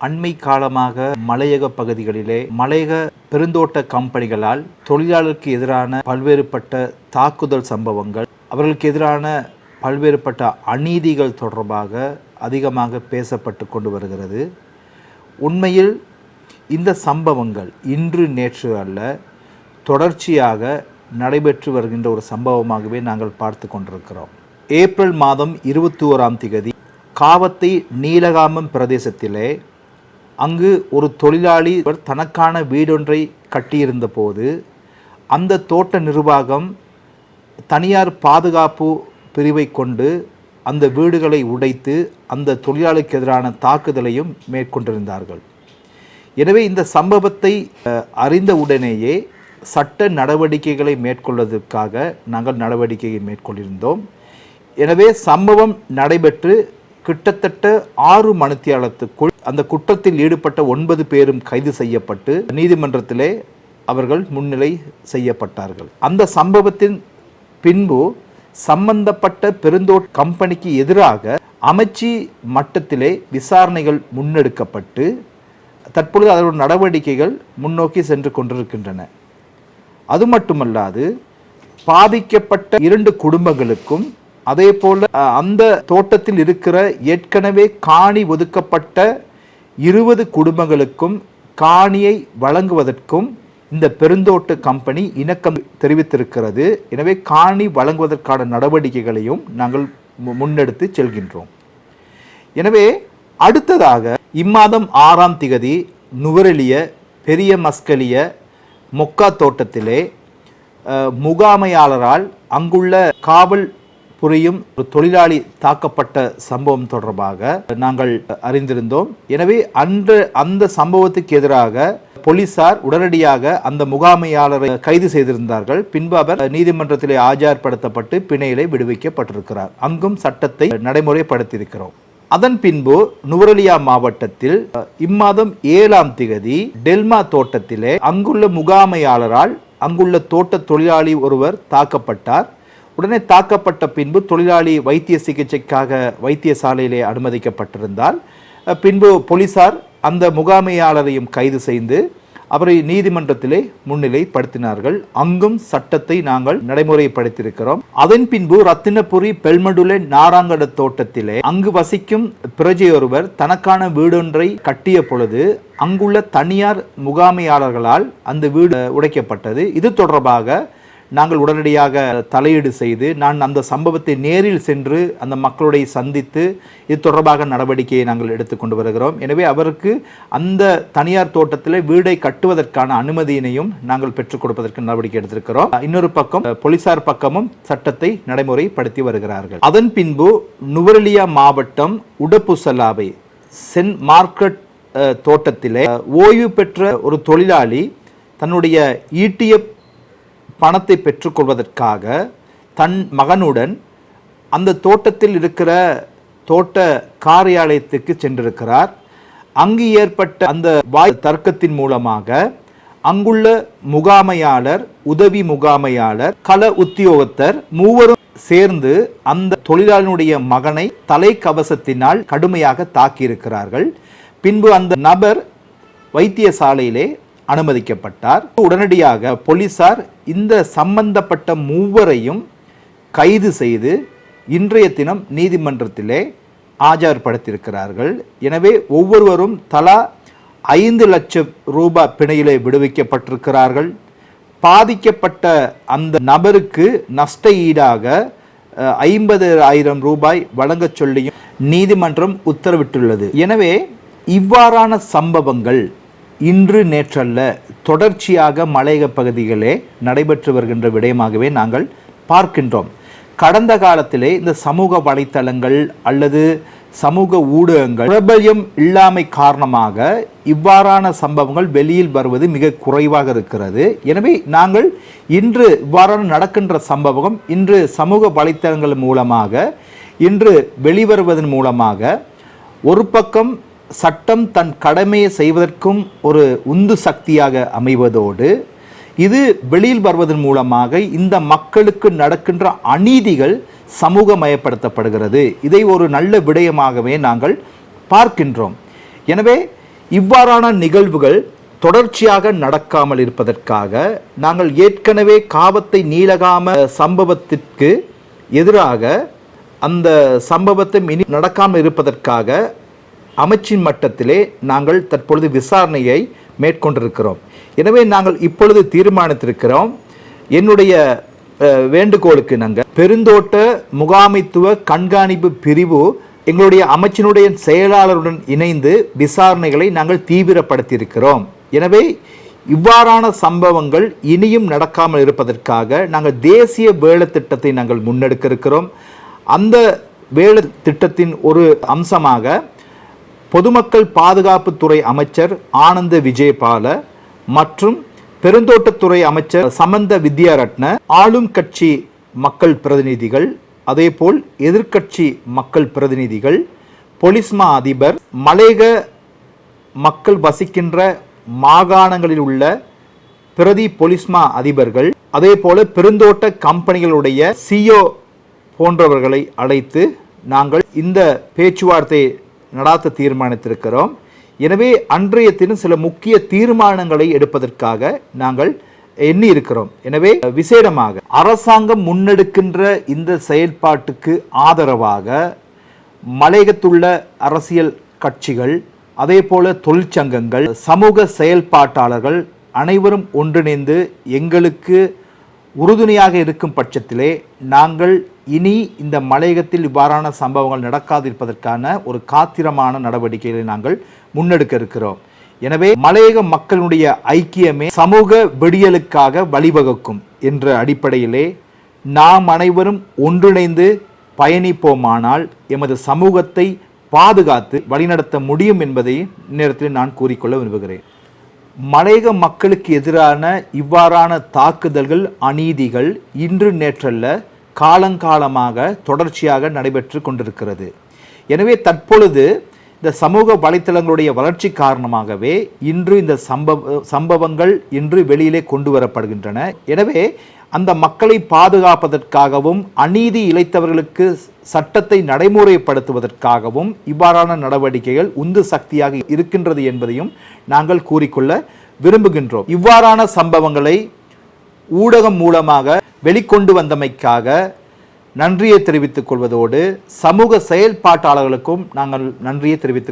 அண்மை காலமாக மலையக பகுதிகளிலே மலையக பெருந்தோட்ட கம்பெனிகளால் தொழிலாளருக்கு எதிரான பல்வேறுபட்ட தாக்குதல் சம்பவங்கள், அவர்களுக்கு எதிரான பல்வேறுபட்ட அநீதிகள் தொடர்பாக அதிகமாக பேசப்பட்டு கொண்டு வருகிறது. உண்மையில் இந்த சம்பவங்கள் இன்று நேற்று அல்ல, தொடர்ச்சியாக நடைபெற்று வருகின்ற ஒரு சம்பவமாகவே நாங்கள் பார்த்து கொண்டிருக்கிறோம். ஏப்ரல் மாதம் 21ஆம் தேதி காவத்தை நீலகாமம் பிரதேசத்திலே அங்கு ஒரு தொழிலாளி தனக்கான வீடொன்றை கட்டியிருந்த போது அந்த தோட்ட நிர்வாகம் தனியார் பாதுகாப்பு பிரிவை கொண்டு அந்த வீடுகளை உடைத்து அந்த தொழிலாளிக்கு எதிரான தாக்குதலையும் மேற்கொண்டிருந்தார்கள். எனவே இந்த சம்பவத்தை அறிந்த உடனேயே சட்ட நடவடிக்கைகளை மேற்கொள்வதற்காக நாங்கள் நடவடிக்கையை மேற்கொண்டிருந்தோம். எனவே சம்பவம் நடைபெற்று கிட்டத்தட்ட 6 மணித்தியாலத்துக்குள் அந்த குற்றத்தில் ஈடுபட்ட 9 பேரும் கைது செய்யப்பட்டு நீதிமன்றத்திலே அவர்கள் முன்னிலை செய்யப்பட்டார்கள். அந்த சம்பவத்தின் பின்பு சம்பந்தப்பட்ட பெருந்தோட்ட கம்பெனிக்கு எதிராக அமைச்சு மட்டத்திலே விசாரணைகள் முன்னெடுக்கப்பட்டு தற்பொழுது அதோட நடவடிக்கைகள் முன்னோக்கி சென்று கொண்டிருக்கின்றன. அது மட்டுமல்லாது பாதிக்கப்பட்ட 2 குடும்பங்களுக்கும் அதே போல அந்த தோட்டத்தில் இருக்கிற ஏற்கனவே காணி ஒதுக்கப்பட்ட 20 குடும்பங்களுக்கும் காணியை வழங்குவதற்கும் இந்த பெருந்தோட்ட கம்பெனி இணக்கம் தெரிவித்திருக்கிறது. எனவே காணி வழங்குவதற்கான நடவடிக்கைகளையும் நாங்கள் முன்னெடுத்து செல்கின்றோம். எனவே அடுத்ததாக இம்மாதம் 6ஆம் தேதி நுவரெலிய பெரிய மஸ்கலிய மொக்கா தோட்டத்திலே முகாமையாளரால் அங்குள்ள காவல் புரியும் ஒரு தொழிலாளி தாக்கப்பட்ட சம்பவம் தொடர்பாக நாங்கள் அறிந்திருந்தோம். எனவே அந்த சம்பவத்துக்கு எதிராக போலீசார் உடனடியாக அந்த முகாமையாளரை கைது செய்திருந்தார்கள். பின்பு அவர் நீதிமன்றத்திலே ஆஜர்படுத்தப்பட்டு பிணையிலே விடுவிக்கப்பட்டிருக்கிறார். அங்கும் சட்டத்தை நடைமுறைப்படுத்தியிருக்கிறோம். அதன் பின்பு நுவரெலியா மாவட்டத்தில் இம்மாதம் 7ஆம் தேதி டெல்மா தோட்டத்திலே அங்குள்ள முகாமையாளரால் அங்குள்ள தோட்ட தொழிலாளி ஒருவர் தாக்கப்பட்டார். உடனே தாக்கப்பட்ட பின்பு தொழிலாளி வைத்திய சிகிச்சைக்காக வைத்தியசாலையிலே அனுமதிக்கப்பட்டிருந்தால் பின்பு போலீசார் அந்த முகாமையாளரையும் கைது செய்து அவரை நீதிமன்றத்திலே முன்னிலைப்படுத்தினார்கள். அங்கும் சட்டத்தை நாங்கள் நடைமுறைப்படுத்தியிருக்கிறோம். அதன் பின்பு ரத்தினபுரி பெல்மடுலே நாராங்கட தோட்டத்திலே அங்கு வசிக்கும் பிரஜையொருவர் தனக்கான வீடொன்றை கட்டிய பொழுது அங்குள்ள தனியார் முகாமையாளர்களால் அந்த வீடு உடைக்கப்பட்டது. இது தொடர்பாக நாங்கள் உடனடியாக தலையீடு செய்து நான் அந்த சம்பவத்தை நேரில் சென்று அந்த மக்களுடைய சந்தித்து இது தொடர்பாக நடவடிக்கையை நாங்கள் எடுத்துக்கொண்டு வருகிறோம். எனவே அவருக்கு அந்த தனியார் தோட்டத்தில் வீடை கட்டுவதற்கான அனுமதியினையும் நாங்கள் பெற்றுக் கொடுப்பதற்கு நடவடிக்கை எடுத்திருக்கிறோம். இன்னொரு பக்கம் போலீசார் பக்கமும் சட்டத்தை நடைமுறைப்படுத்தி வருகிறார்கள். அதன் பின்பு நுவரெலியா மாவட்டம் உடப்புசலாவை சென்ட் மார்க்கெட் தோட்டத்திலே ஓய்வு பெற்ற ஒரு தொழிலாளி தன்னுடைய ஈட்டிய பணத்தை பெற்றுக்கொள்வதற்காக தன் மகனுடன் அந்த தோட்டத்தில் இருக்கிற தோட்ட காரியாலயத்துக்கு சென்றிருக்கிறார். அங்கு ஏற்பட்ட அந்த வாய் தர்க்கத்தின் மூலமாக அங்குள்ள முகாமையாளர், உதவி முகாமையாளர், கள உத்தியோகத்தர் மூவரும் சேர்ந்து அந்த தொழிலாளியுடைய மகனை தலைக்கவசத்தினால் கடுமையாக தாக்கியிருக்கிறார்கள். பின்பு அந்த நபர் வைத்தியசாலையிலே அனுமதிக்கப்பட்டார். உடனடியாக போலீசார் இந்த சம்பந்தப்பட்ட மூவரையும் கைது செய்து இன்றைய தினம் நீதிமன்றத்திலே ஆஜர்படுத்தியிருக்கிறார்கள். எனவே ஒவ்வொருவரும் தலா 5 லட்சம் ரூபாய் பிணையிலே விடுவிக்கப்பட்டிருக்கிறார்கள். பாதிக்கப்பட்ட அந்த நபருக்கு நஷ்ட ஈடாக 50,000 ரூபாய் வழங்கச் சொல்லியும் நீதிமன்றம் உத்தரவிட்டுள்ளது. எனவே இவ்வாறான சம்பவங்கள் இன்று நேற்றல்ல, தொடர்ச்சியாக மலையக பகுதிகளே நடைபெற்று வருகின்ற விடயமாகவே நாங்கள் பார்க்கின்றோம். கடந்த காலத்திலே இந்த சமூக வலைத்தளங்கள் அல்லது சமூக ஊடகங்கள் பிரபல்யம் இல்லாமை காரணமாக இவ்வாறான சம்பவங்கள் வெளியில் வருவது மிக குறைவாக இருக்கிறது. எனவே நாங்கள் இன்று இவ்வாறான நடக்கின்ற சம்பவம் இன்று சமூக வலைத்தளங்கள் மூலமாக இன்று வெளிவருவதன் மூலமாக ஒரு பக்கம் சட்டம் தன் கடமையை செய்வதற்கும் ஒரு உந்து சக்தியாக அமைவதோடு இது வெளியில் வருவதன் மூலமாக இந்த மக்களுக்கு நடக்கின்ற அநீதிகள் சமூகமயப்படுத்தப்படுகிறது. இதை ஒரு நல்ல விடயமாகவே நாங்கள் பார்க்கின்றோம். எனவே இவ்வாறான நிகழ்வுகள் தொடர்ச்சியாக நடக்காமல் இருப்பதற்காக நாங்கள் ஏற்கனவே காவத்தை நீலகாம சம்பவத்திற்கு எதிராக அந்த சம்பவத்தை இனி நடக்காமல் இருப்பதற்காக அமைச்சின் மட்டத்திலே நாங்கள் தற்பொழுது விசாரணையை மேற்கொண்டிருக்கிறோம். எனவே நாங்கள் இப்பொழுது தீர்மானித்திருக்கிறோம், என்னுடைய வேண்டுகோளுக்கு நாங்கள் பெருந்தோட்ட முகாமைத்துவ கண்காணிப்பு பிரிவு எங்களுடைய அமைச்சினுடைய செயலாளருடன் இணைந்து விசாரணைகளை நாங்கள் தீவிரப்படுத்தியிருக்கிறோம். எனவே இவ்வாறான சம்பவங்கள் இனியும் நடக்காமல் இருப்பதற்காக நாங்கள் தேசிய வேலை திட்டத்தை நாங்கள் முன்னெடுக்க இருக்கிறோம். அந்த வேலை திட்டத்தின் ஒரு அம்சமாக பொதுமக்கள் பாதுகாப்புத்துறை அமைச்சர் ஆனந்த விஜயபால மற்றும் பெருந்தோட்டத்துறை அமைச்சர் சமந்த வித்யாரட்ன, ஆளும் கட்சி மக்கள் பிரதிநிதிகள், அதேபோல் எதிர்க்கட்சி மக்கள் பிரதிநிதிகள், பொலிஸ்மா அதிபர், மலையக மக்கள் வசிக்கின்ற மாகாணங்களில் உள்ள பிரதி பொலிஸ்மா அதிபர்கள், அதே போல பெருந்தோட்ட கம்பெனிகளுடைய சிஓ போன்றவர்களை அழைத்து நாங்கள் இந்த பேச்சுவார்த்தை நடாத்த தீர்மானித்திருக்கிறோம். எனவே அன்றைய தினம் சில முக்கிய தீர்மானங்களை எடுப்பதற்காக நாங்கள் எண்ணி இருக்கிறோம். எனவே விசேடமாக அரசாங்கம் முன்னெடுக்கின்ற இந்த செயல்பாட்டுக்கு ஆதரவாக மலையகத்துள்ள அரசியல் கட்சிகள், அதே போல தொழிற்சங்கங்கள், சமூக செயல்பாட்டாளர்கள் அனைவரும் ஒன்றிணைந்து எங்களுக்கு உறுதுணையாக இருக்கும் பட்சத்திலே நாங்கள் இனி இந்த மலையகத்தில் இவ்வாறான சம்பவங்கள் நடக்காதிருப்பதற்கான ஒரு காத்திரமான நடவடிக்கைகளை நாங்கள் முன்னெடுக்க இருக்கிறோம். எனவே மலையக மக்களுடைய ஐக்கியமே சமூக விடியலுக்காக வழிவகுக்கும் என்ற அடிப்படையிலே நாம் அனைவரும் ஒன்றிணைந்து பயணிப்போமானால் எமது சமூகத்தை பாதுகாத்து வழிநடத்த முடியும் என்பதை நேரத்தில் நான் கூறிக்கொள்ள விரும்புகிறேன். மலையக மக்களுக்கு எதிரான இவ்வாறான தாக்குதல்கள், அநீதிகள் இன்று நேற்றல்ல, காலங்காலமாக தொடர்ச்சியாக நடைபெற்று கொண்டிருக்கிறது. எனவே தற்பொழுது இந்த சமூக வலைத்தளங்களுடைய வளர்ச்சி காரணமாகவே இன்று இந்த சம்பவங்கள் இன்று வெளியிலே கொண்டு வரப்படுகின்றன. எனவே அந்த மக்களை பாதுகாப்பதற்காகவும் அநீதி இழைத்தவர்களுக்கு சட்டத்தை நடைமுறைப்படுத்துவதற்காகவும் இவ்வாறான நடவடிக்கைகள் உந்து சக்தியாக இருக்கின்றது என்பதையும் நாங்கள் கூறிக்கொள்ள விரும்புகின்றோம். இவ்வாறான சம்பவங்களை ஊடகம் மூலமாக வெளிக்கொண்டு வந்தமைக்காக நன்றியை தெரிவித்துக் கொள்வதோடு சமூக செயல்பாட்டாளர்களுக்கும் நாங்கள் நன்றியை தெரிவித்துக்